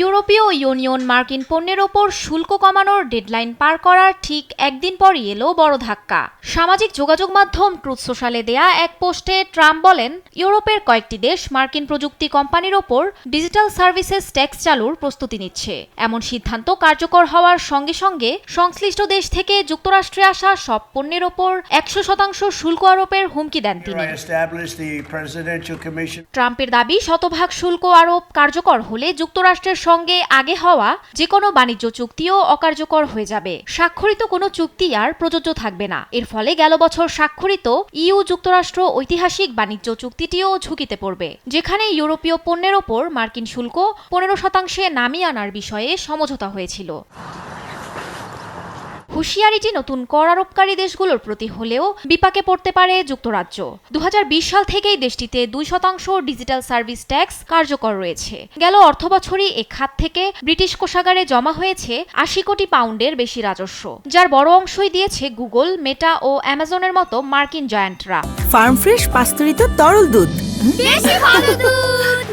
ইউরোপীয় ইউনিয়ন মার্কিন পণ্যের ওপর শুল্ক কমানোর ডেডলাইন পার করার ঠিক একদিন পরই এলো বড় ধাক্কা। সামাজিক যোগাযোগ মাধ্যম ট্রুথ সোশ্যালে দেয়া এক পোস্টে ট্রাম্প বলেন, ইউরোপের কয়েকটি দেশ মার্কিন প্রযুক্তি কোম্পানির ওপর ডিজিটাল সার্ভিসেস ট্যাক্স চালুর প্রস্তুতি নিচ্ছে। এমন সিদ্ধান্ত কার্যকর হওয়ার সঙ্গে সঙ্গে সংশ্লিষ্ট দেশ থেকে যুক্তরাষ্ট্রে আসা সব পণ্যের ওপর 100% শুল্ক আরোপের হুমকি দেন তিনি। ট্রাম্পের দাবি, শতভাগ শুল্ক আরোপ কার্যকর হলে যুক্তরাষ্ট্রের সঙ্গে আগে হওয়া যে কোনো বাণিজ্য চুক্তিও অকার্যকর হয়ে যাবে। স্বাক্ষরিত কোনো চুক্তি আর প্রযোজ্য থাকবে না। এর ফলে গেল বছর স্বাক্ষরিত ইউ যুক্তরাষ্ট্র ঐতিহাসিক বাণিজ্য চুক্তিটিও ঝুঁকিতে পড়বে, যেখানে ইউরোপীয় পণ্যের ওপর মার্কিন শুল্ক 15% নামিয়ে আনার বিষয়ে সমঝোতা হয়েছিল। হুঁশিয়ারিটি নতুন কর আরোপকারী দেশগুলোর প্রতি হলেও বিপাকে পড়তে পারে যুক্তরাজ্য। 2020 সাল থেকেই দেশটিতে 2% ডিজিটাল সার্ভিস ট্যাক্স কার্যকর রয়েছে। গেল অর্থবছরই এ খাত থেকে ব্রিটিশ কোষাগারে জমা হয়েছে 80 কোটি পাউন্ডের বেশি রাজস্ব, যার বড় অংশই দিয়েছে গুগল, মেটা ও অ্যামাজনের মতো মার্কিন জায়ান্টরা। ফার্ম ফ্রেশ পাস্তুরিত তরল দুধ, বেশি ভালো দুধ।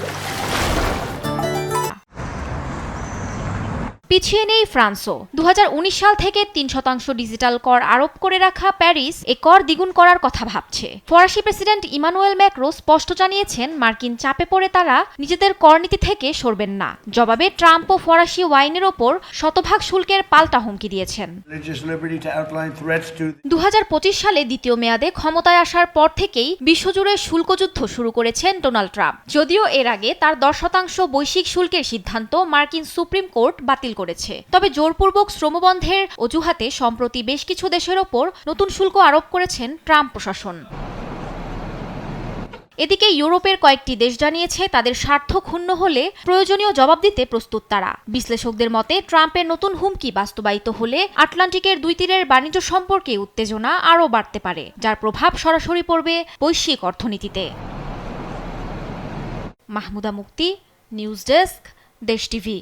পিছিয়ে নেই ফ্রান্সও। 2019 সাল থেকে 3% ডিজিটাল কর আরোপ করে রাখা প্যারিস এ কর দ্বিগুণ করার কথা ভাবছে। ফরাসি প্রেসিডেন্ট ইমানুয়েল ম্যাক্রো স্পষ্ট জানিয়েছেন, মার্কিন চাপে পড়ে তারা নিজেদের করনীতি থেকে সরবেন না। জবাবে ট্রাম্পও ফরাসি ওয়াইনের ওপর শতভাগ শুল্কের পাল্টা হুমকি দিয়েছেন। 2025 সালে দ্বিতীয় মেয়াদে ক্ষমতায় আসার পর থেকেই বিশ্বজুড়ে শুল্কযুদ্ধ শুরু করেছেন ডোনাল্ড ট্রাম্প। যদিও এর আগে তার 10% বৈশ্বিক শুল্কের সিদ্ধান্ত মার্কিন সুপ্রিম কোর্ট বাতিল করেছে। তবে জোরপূর্বক শ্রমবন্ধের অজুহাতে সম্প্রতি বেশ কিছু দেশের ওপর নতুন শুল্ক আরোপ করেছেন ট্রাম্প প্রশাসন। এদিকে ইউরোপের কয়েকটি দেশ জানিয়েছে, তাদের স্বার্থ ক্ষুণ্ণ হলে প্রয়োজনীয় জবাব দিতে প্রস্তুত তারা। বিশ্লেষকদের মতে, ট্রাম্পের নতুন হুমকি বাস্তবায়িত হলে আটলান্টিকের দুই তীরের বাণিজ্য সম্পর্কে উত্তেজনা আরও বাড়তে পারে, যার প্রভাব সরাসরি পড়বে বৈশ্বিক অর্থনীতিতে। মাহমুদা মুক্তি, নিউজ ডেস্ক, দেশ টিভি।